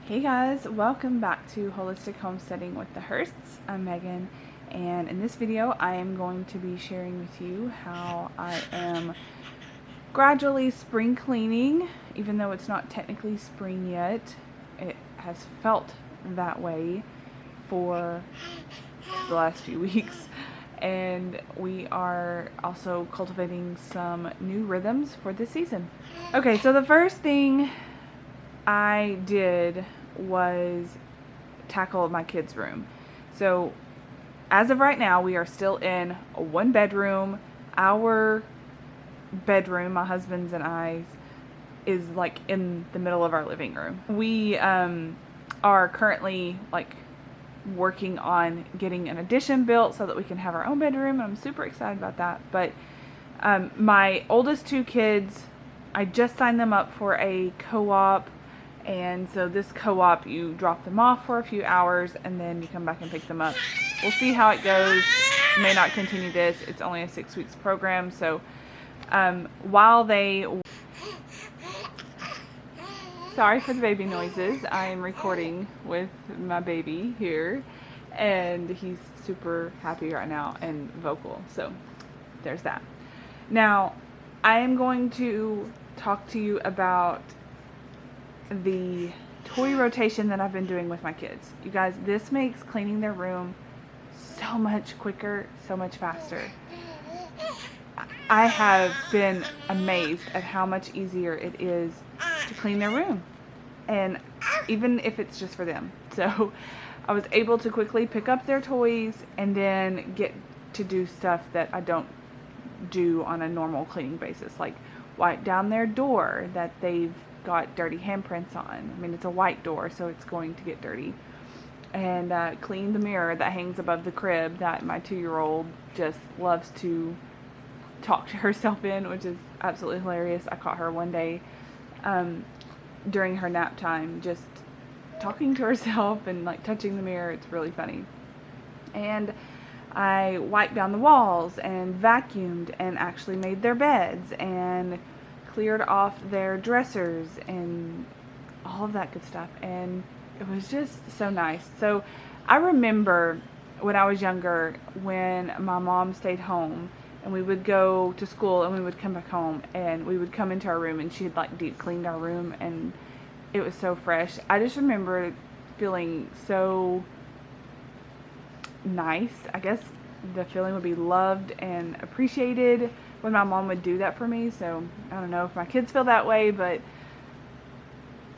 Hey guys, welcome back to Holistic Homesteading with the Hursts. I'm Megan, and in this video I am going to be sharing with you how I am gradually spring cleaning. Even though it's not technically spring yet, it has felt that way for the last few weeks, and we are also cultivating some new rhythms for this season. Okay, so the first thing I did was tackle my kids' room. So as of right now, we are still in a one bedroom. Our bedroom, my husband's and I's, is like in the middle of our living room. We are currently like working on getting an addition built so that we can have our own bedroom, and I'm super excited about that. But my oldest two kids, I just signed them up for a co-op. And so this co-op, you drop them off for a few hours and then you come back and pick them up. We'll see how it goes. May not continue this. It's only a 6 weeks program. So while they... Sorry for the baby noises. I am recording with my baby here, and he's super happy right now and vocal. So there's that. Now, I am going to talk to you about the toy rotation that I've been doing with my kids. You guys, this makes cleaning their room so much quicker, so much faster. I have been amazed at how much easier it is to clean their room, and even if it's just for them. So I was able to quickly pick up their toys and then get to do stuff that I don't do on a normal cleaning basis, like wipe down their door that they've got dirty handprints on. I mean, it's a white door, so it's going to get dirty. And clean the mirror that hangs above the crib that my 2-year-old just loves to talk to herself in, which is absolutely hilarious. I caught her one day during her nap time just talking to herself and like touching the mirror. It's really funny. And I wiped down the walls and vacuumed and actually made their beds and cleared off their dressers and all of that good stuff, and it was just so nice. So I remember when I was younger, when my mom stayed home and we would go to school and we would come back home and we would come into our room and she had like deep cleaned our room and it was so fresh. I just remember feeling so nice. I guess the feeling would be loved and appreciated when my mom would do that for me. So I don't know if my kids feel that way, but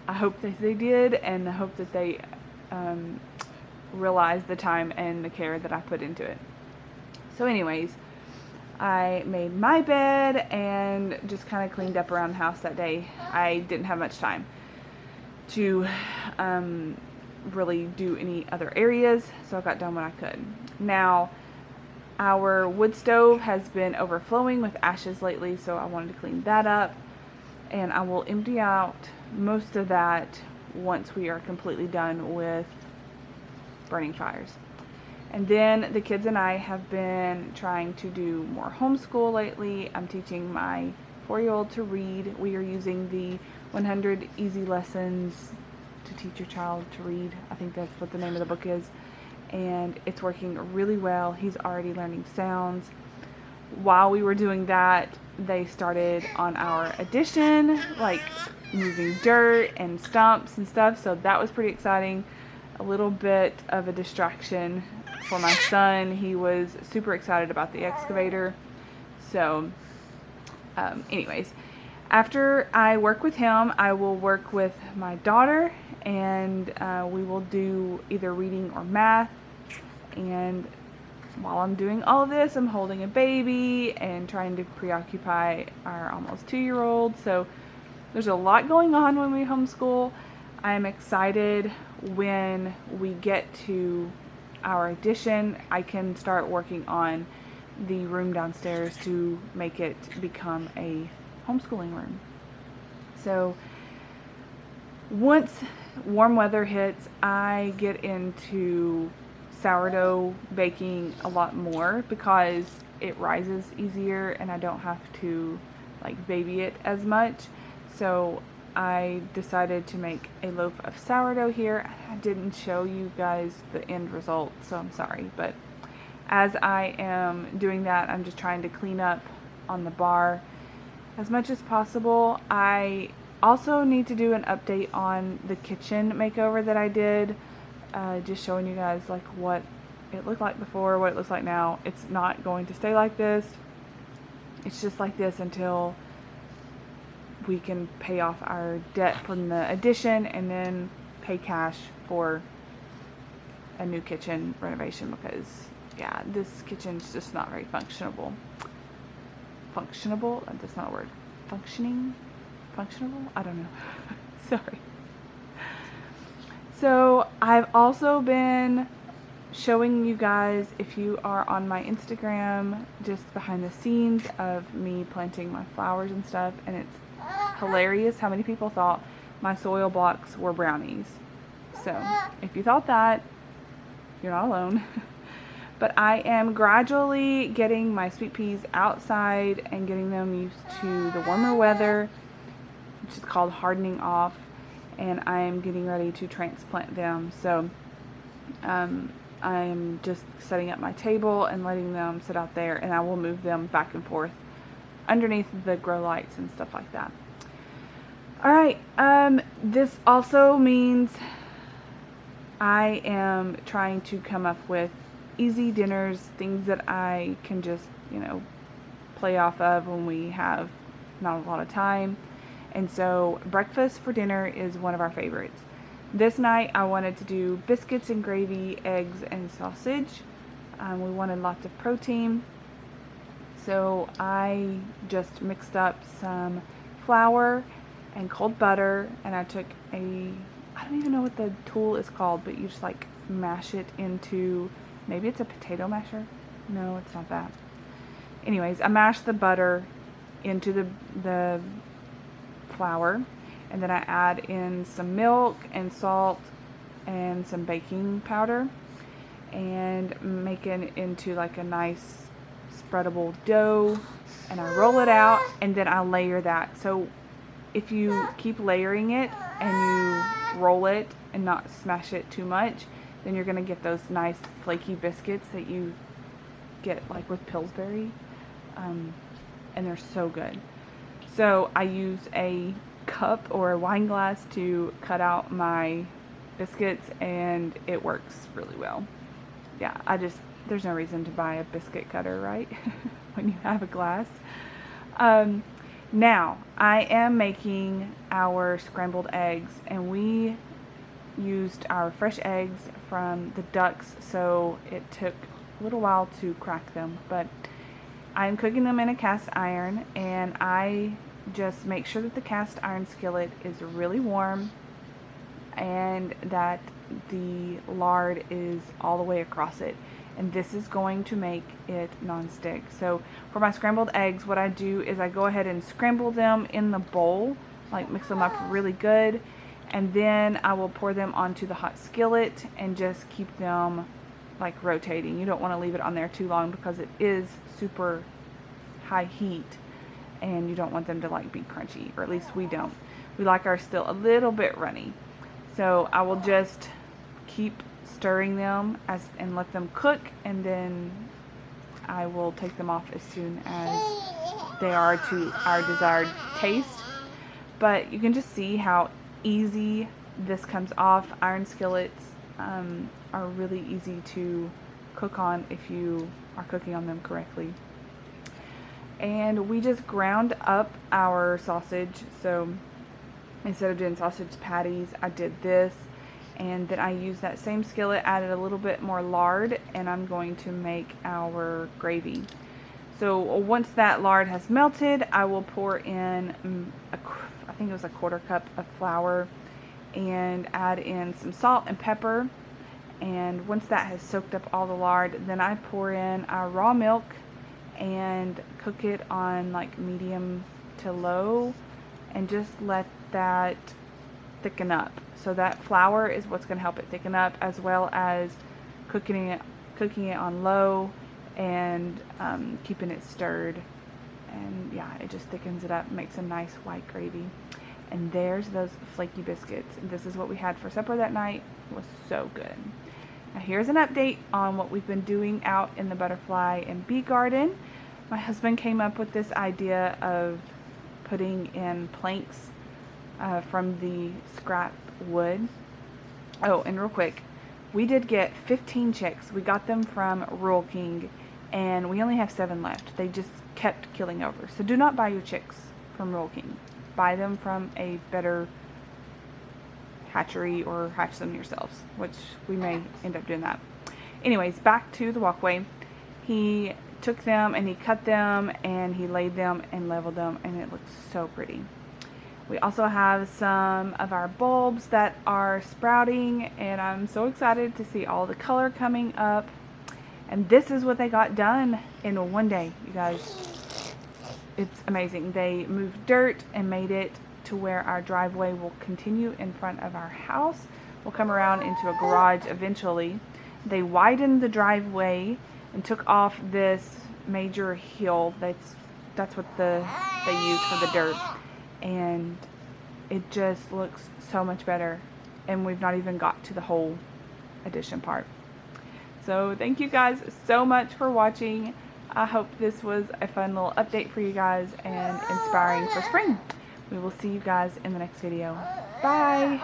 I hope that they did, and I hope that they realize the time and the care that I put into it. So anyways, I made my bed and just kind of cleaned up around the house that day. I didn't have much time to really do any other areas, so I got done when I could. Now, our wood stove has been overflowing with ashes lately, so I wanted to clean that up, and I will empty out most of that once we are completely done with burning fires. And then the kids and I have been trying to do more homeschool lately. I'm teaching my 4-year-old to read. We are using the 100 Easy Lessons to Teach Your Child to Read. I think that's what the name of the book is. And it's working really well. He's already learning sounds. While we were doing that, they started on our addition, like moving dirt and stumps and stuff, so that was pretty exciting. A little bit of a distraction for my son. He was super excited about the excavator. So anyways, after I work with him, I will work with my daughter, and we will do either reading or math. And while I'm doing all of this, I'm holding a baby and trying to preoccupy our almost 2-year-old. So there's a lot going on when we homeschool. I'm excited when we get to our addition. I can start working on the room downstairs to make it become a homeschooling room. So once warm weather hits, I get into sourdough baking a lot more because it rises easier and I don't have to like baby it as much. So I decided to make a loaf of sourdough here. I didn't show you guys the end result, so I'm sorry, but as I am doing that, I'm just trying to clean up on the bar as much as possible. I also need to do an update on the kitchen makeover that I did, just showing you guys like what it looked like before, what it looks like now. It's not going to stay like this. It's just like this until we can pay off our debt from the addition and then pay cash for a new kitchen renovation, because yeah, this kitchen's just not very functionable. Functionable? That's not a word. Functioning? Functionable? I don't know. Sorry. So I've also been showing you guys, if you are on my Instagram, just behind the scenes of me planting my flowers and stuff, and it's hilarious how many people thought my soil blocks were brownies. So if you thought that, you're not alone. But I am gradually getting my sweet peas outside and getting them used to the warmer weather, which is called hardening off, and I am getting ready to transplant them. So I'm just setting up my table and letting them sit out there, and I will move them back and forth underneath the grow lights and stuff like that. Alright, this also means I am trying to come up with easy dinners, things that I can just, play off of when we have not a lot of time. And so breakfast for dinner is one of our favorites. This night I wanted to do biscuits and gravy, eggs and sausage. We wanted lots of protein. So I just mixed up some flour and cold butter, and I took I don't even know what the tool is called, but you just like mash it into, maybe it's a potato masher? No, it's not that. Anyways, I mashed the butter into the flour, and then I add in some milk and salt and some baking powder and make it into like a nice spreadable dough, and I roll it out and then I layer that. So if you keep layering it and you roll it and not smash it too much, then you're gonna get those nice flaky biscuits that you get like with Pillsbury, and they're so good. So I use a cup or a wine glass to cut out my biscuits, and it works really well. Yeah, there's no reason to buy a biscuit cutter, right? When you have a glass. Now I am making our scrambled eggs, and we used our fresh eggs from the ducks, so it took a little while to crack them, but I'm cooking them in a cast iron, and I just make sure that the cast iron skillet is really warm and that the lard is all the way across it, and this is going to make it non-stick. So for my scrambled eggs, what I do is I go ahead and scramble them in the bowl, like mix them up really good, and then I will pour them onto the hot skillet and just keep them like rotating. You don't want to leave it on there too long because it is super high heat and you don't want them to like be crunchy, or at least we don't. We like ours still a little bit runny. So I will just keep stirring them and let them cook, and then I will take them off as soon as they are to our desired taste. But you can just see how easy this comes off. Iron skillets are really easy to cook on if you are cooking on them correctly. And we just ground up our sausage. So instead of doing sausage patties, I did this, and then I used that same skillet, added a little bit more lard, and I'm going to make our gravy. So once that lard has melted, I will pour in I think it was a 1/4 cup of flour, and add in some salt and pepper. And once that has soaked up all the lard, then I pour in our raw milk and cook it on like medium to low, and just let that thicken up. So that flour is what's going to help it thicken up, as well as cooking it on low and keeping it stirred. And yeah, it just thickens it up, makes a nice white gravy. And there's those flaky biscuits. This is what we had for supper that night. It was so good. Now here's an update on what we've been doing out in the butterfly and bee garden. My husband came up with this idea of putting in planks from the scrap wood. Oh, and real quick, we did get 15 chicks. We got them from Rural King, and we only have 7 left. They just kept killing over. So do not buy your chicks from Rural King. Buy them from a better hatchery or hatch them yourselves, which we may end up doing that. Anyways, back to the walkway. He took them and he cut them and he laid them and leveled them, and it looks so pretty. We also have some of our bulbs that are sprouting, and I'm so excited to see all the color coming up. And this is what they got done in one day, you guys. It's amazing. They moved dirt and made it to where our driveway will continue in front of our house. We'll come around into a garage eventually. They widened the driveway and took off this major hill. That's what they use for the dirt. And it just looks so much better. And we've not even got to the whole addition part. So thank you guys so much for watching. I hope this was a fun little update for you guys and inspiring for spring. We will see you guys in the next video. Bye!